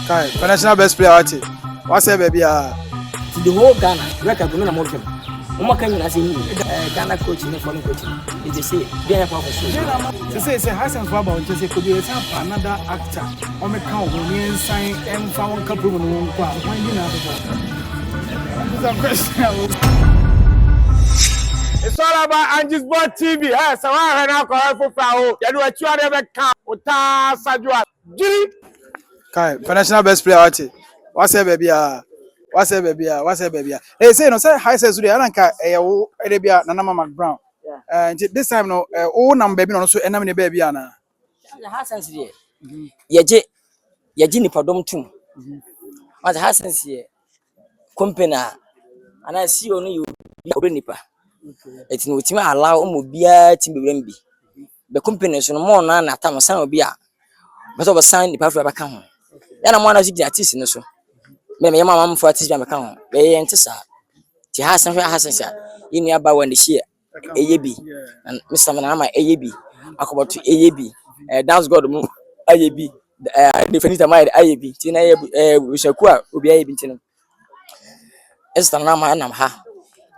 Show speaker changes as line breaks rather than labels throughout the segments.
Kai, financial best player ati. What say baby
the whole Ghana, record women are more than Umakan as in Ghana coaching and foreign coaching. They say they are professional.
They say Hassan Faba just say could be another actor. On the count when sign and found couple of one when you know the question. It's all about Angie's Board TV. Yes, so I have now for Frau. You know what you are ever count. Ota Sajua. Kai, financial best player ati. What say baby What's up, baby? What's up, baby? Hey, say no, say hi, say today. I don't care. Arabia, Nana Mama Brown. This time no, oh, nam baby no so, enam ni baby ana.
Hassan's here. Yaji ni padom tum. What Hassan's here? Company, and I see only you nipa. It's no time allow bia timbe rembi. The company so no more na atam san obi a. But over sign nipa for abaka ho. Ya na mo na ji artist no so. Me mama for artist be meka ho. Be ente sa. Ti Hassan sa. Yini aba wan de hie. Eyebi. And Mr. Manama Eyebi. Akoboto Eyebi. That's God mu Eyebi. Definitely my Eyebi. Tina we shaku a obi Eyebi ntino. Esther na ma nam ha.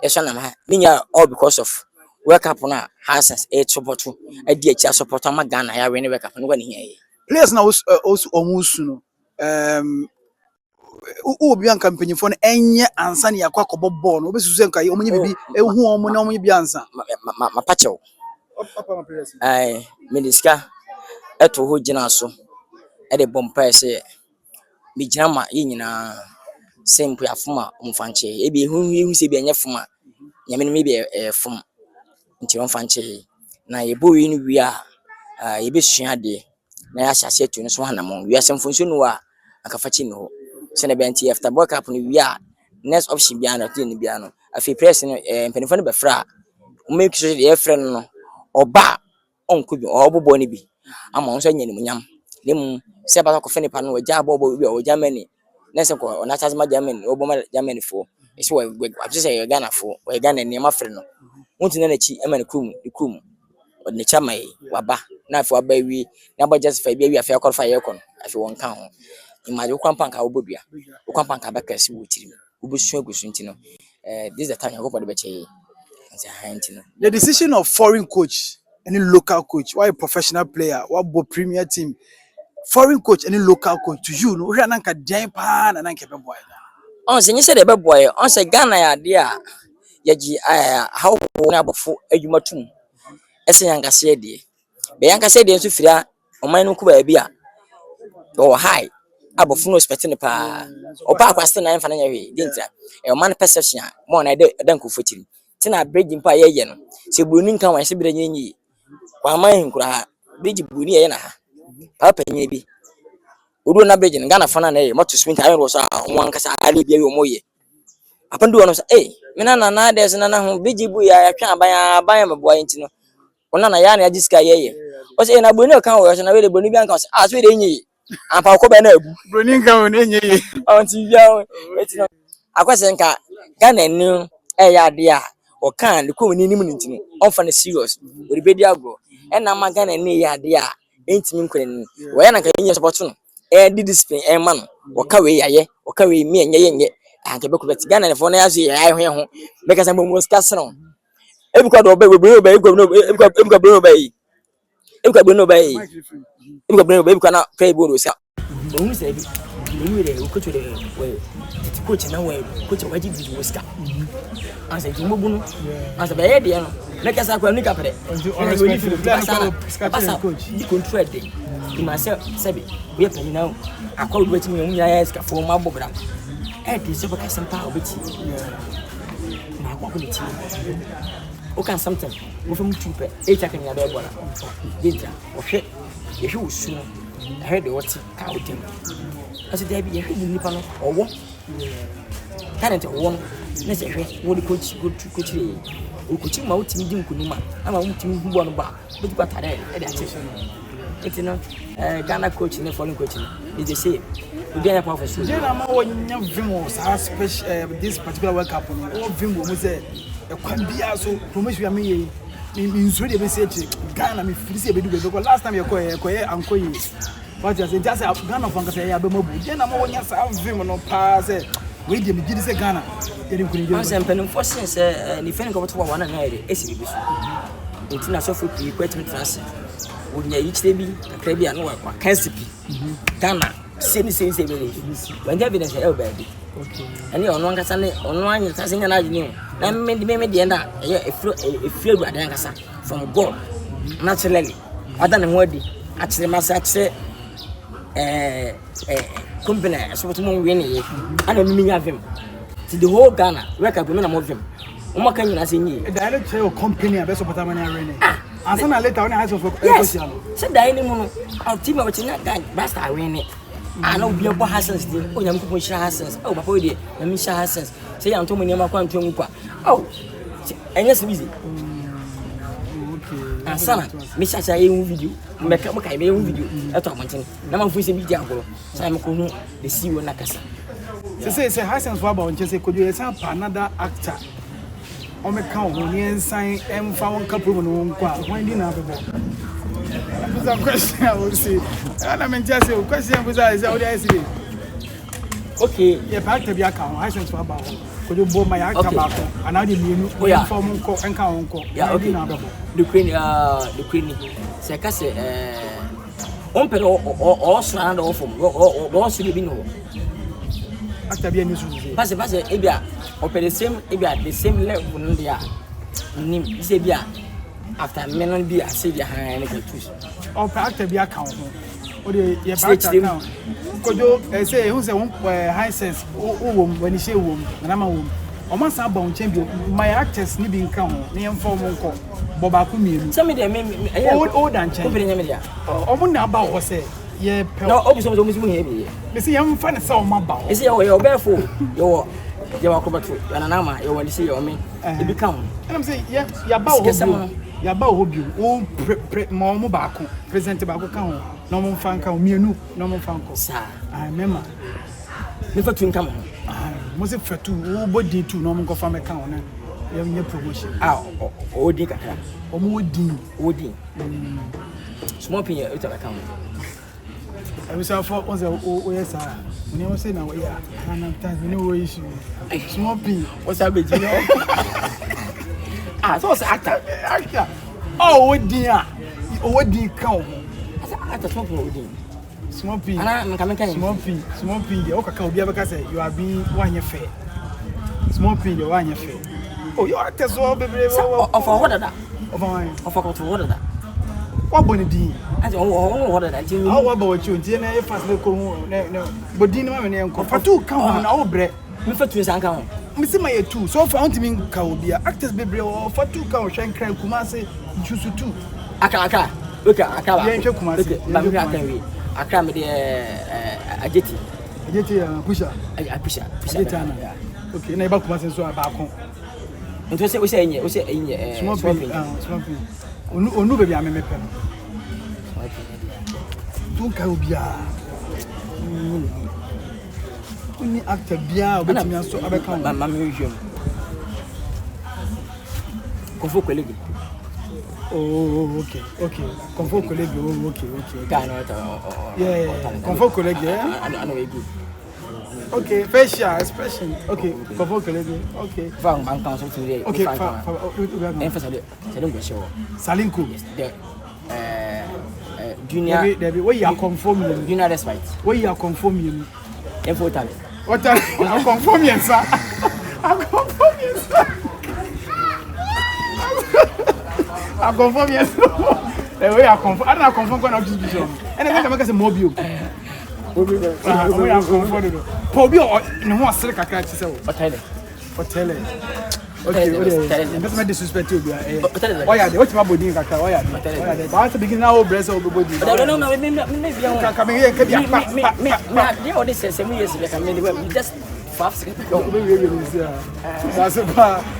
Esha nam ha. Ninya all because of work up na Hassan support e di achi support ma Ghana ya we ne work up no gani hie.
Players na also omusu no. Obi an campaign for enye ansa ne yakwa kobo ball no obesusu nka ye omunye bibi ehu omu na omunye bi ansa
ma pachew ai mediska eto ho gina so e de bompa se mi gina ma ye nyina sempo afuma omfanche e bi hu se bi enye fuma nyame no me bi fum nti omfanche na ye bo wi no wi a ye be sua de na ya hyase atu no so hanam wi asemfo nso no a akafachi no sene benti after work up no wi a next option bia na tin bia no afi press no penifo no be fra o make sure the friend no oba onko bi obobo ni bi ama onso anya ni munyam nem se ba ko fene pa no oja bobo bi o Germany nese ko ona chazma Germany obo ma Germany fo ese we say Ghana fo we Ghana ni ma fre no wonti na chi ema ni kum ne chamai waba na afi waba wi na ba justify bia wi afi akor fa ye kon afi won kan ho imagine kwampanka obodua kwampanka bakasi wotiri obusu agusu ntino this is the time I go for the beche.
The decision of foreign coach any local coach, why a professional player, what premier team, foreign coach any local coach to you no we ananka den pa na nanka be boy
on say you say the be boy on say Ghana ya dia yaji how na abofo adwumatum ese yankase de be yankase de nso fira oman no kuba bia o high abofo no expect ne pa oba kwaste na mfa na nyawe dinta oman perception mo na de danko fotiri tina bridge mpa ye no se bruni nkan wan se bira nyenyi kwa man nkura bridge bruni ye na ha papa nye bi odo na bridge Ghana fana na ye moto sprint ayo so won kasa ali bia yo moye apandu wono so mina na de se na ho bridge bu ya twa aban mebo ayi ntino ona na ya na ajiska ye o se na bruni kan wo so na we de bruni bi anka so so de nyi ampa ko be na abu
bruni nkan wo nyi
on ti bia etino akwase nka Ghana ni ya de a o kan de ko ni nim ntino on fa na serious o de bedi agro na ma Ghana ni ya de a entimi nkwen wo ya na kan nya support no di discipline man wo ka we yaye wo ka we mi enye anke be ko bet Ghana ne fo na yaso ya ho be ka san bo mo ska sno ebi kwa do be ebi kwa na pay bo do sa bo mu se bi we de ko to de we coach na we coach waji bi wo ska anse ti mo bunu anse be ye de no na ka sa kwa ni ka pere coach di control de di ma se bi we pe ni na akwa do ti mi nya ya ska fo ma bogra di se ba ka sampa obeti ma akwa ko ti o kan something wo fam tupe ta kan ya be bora dinta o hwe ye hwe usu head what ka o dem as there be ye hwe ni pa no owo talent owo na se hwe wo di coach o coach ma o timi di nkunima ama o timi hu bo no ba be ti patare e de ache it's no Ghana coach ne foreign coach is the same we dey for so
na ma wo nya vim so special this particular world cup no o vim mo say e kwan bia so promotion ya me ye mi nso de be say Ghana me free say be do be because last time you ko anko ye What you say? Just Ghana from say ya be mo bu. Then am wonya sa film no pa say we dey me gidi say Ghana. Dey kun dey.
I say pen for say ni fen ko to wa na na ere esi bi so. Enti na so for pi kwetimi trans. Wonya yi kire bi akra bi anu wa kansipi. Ghana same be. When there evidence e baby. Okay. Ani ono nkasa ne ono anya kasa nya na agini. Na me de na e free adu nkasa from God naturally. Other than what actually massage company so to mo win e ana me nya vim to the whole Ghana work up me na mo vim o maka nyina se nyi
e direct say your company abeso patama na rene asa na later on house of ecosia no
se dai ni mu no our team we nya guy basta win ana obi abo hasens de o nyam ko share hasens o papa we de na me share hasens se ya nto mo nyama kwa nto mu kwa oh enye se busy asana me chacha ye video me ka mo kai me video eto amonten na ma fu se media agoro sai me ko hu the CEO na kasa
say Hassan for about say could you say another actor o me ka ho ni ensan emfa won couple no kwa when di na bebo that's a question I will say and I just say question was I say what I say
okay
yeah back to be account Hassan for about could you bo my actor back and how the menu inform ko enka won ko
yeah okay the queen say ka say on pe o surround off from o so be no
actor be news
pass e bia o pe the same level no dia nim say bia after menon be I say dia han na choose
o pe actor be account o de ye back account kojo say who say one high sense o wom when he say wom na ma wom o ma sa ba on champion my actors ni bi nka ho na yem form nko boba ku mienu
some de me
old and change
ko be nyame dia
o mo na ba ho say ye pe
no obi so mo he be
me say yem fa na say o ma ba
e say yo be fo yo je wa ko bato na na ma yo wali say yo me e bi kan
and I'm say ya ba ho ya ba ho bi o mo ba ko present ba ko kan ho na mo fa nka ho mienu na mo fa nko
sa
I remember
me fa tun kam
mo se fatu o body tu na mo ko fa me kan ho na ye promotion
o di kakra
o mo di
small pin e ta account
I was for on the yes sir when you say now yeah and time you know issue small pin
what's that be so what's actor
oh o di kan
actor small pin
ana
nka kan
small pin o kaka obi abeka say you are being one year fair small pin you one year fair oh you are test so bebre
of what that
of
what that
what boni di
ati what that ti
how what about you nti na e fast le ko hu na bodi ni ma me ne enko fatu kan hu na wo bre
me fatu san kan hu
me se ma ye tu so fa unti min ka obi actors bebre o fatu kan hu hwen kran kuma se jusu tu
aka okay aka ba
ye hwe kuma se
ba me aka wi aka me de ageti
pusha okay na e ba kuma se so ba kon
nto se we say enye
small pin onu baby ameme pe don ka obia ni actor bia obetimi aso abeka
ma me hwem Konfo colleague
oh okay Konfo colleague okay yeah Konfo colleague
I know very good
okay facial expression okay Konfo colleague okay
van man kan so today
okay
emphasize Salinko show
Salinko
the junior
Debbie where you are conforming
junior despite
where you are conforming
info talent
what I conform yes sir I conform yes sir I conform yes the way I conform I don't conform when I just be sure and then make us a mobile we are conform Pobio no one sell kakra ti say hotel okay that's my disrespect you why are they what my body kakra why are they but to begin now bless our body
no me
come here can be
me all this say me yes we can just that's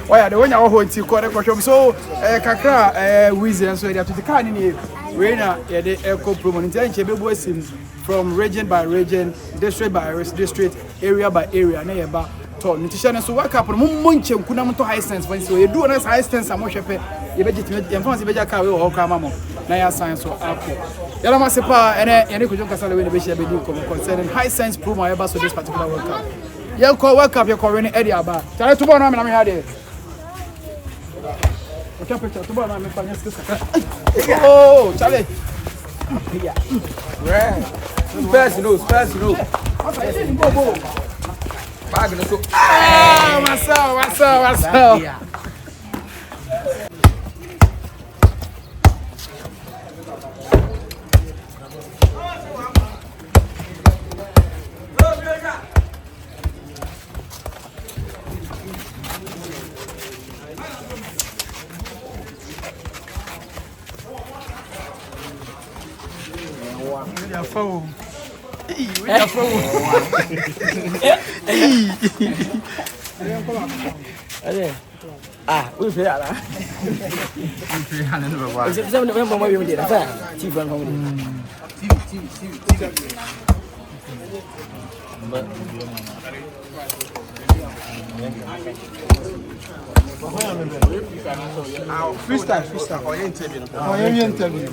why are they when you hold ti correct so kakra Weezy so they have to car ni we na yeah the eco promo nti enche bebu asim from region by region district by district area by area na yeba to nti so work up no monche nkuna mto high sense when so you do na high sense am hwepe ye begitimate ye fancy beja car we wo kra mamo na ya science so apple Yala Masepa and Yannick Kasala when the Bishop concerning high sense promo ever so this particular World Cup. You call World Cup, you're calling Eddie Abba. Tell it to one, I'm here. Oh, Charlie.
Space no. Bag no so.
Ah, myself. Your phone. Your phone.
Ah, we feel that. Is it something that we did? TV one home.
Freestyle. Oh, you interview.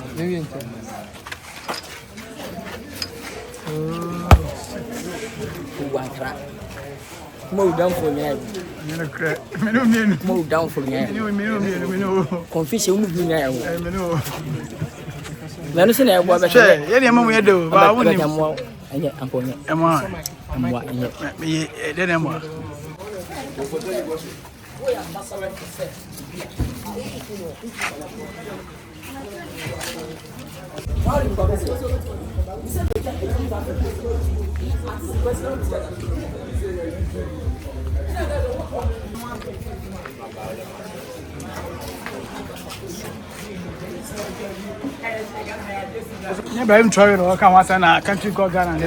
Move down for me. Move down for me. Confession move me now. I say I was
Che, any amount we do, but I wouldn't have more.
I'm going to yeah, I'm trying to come out and country called Ghana.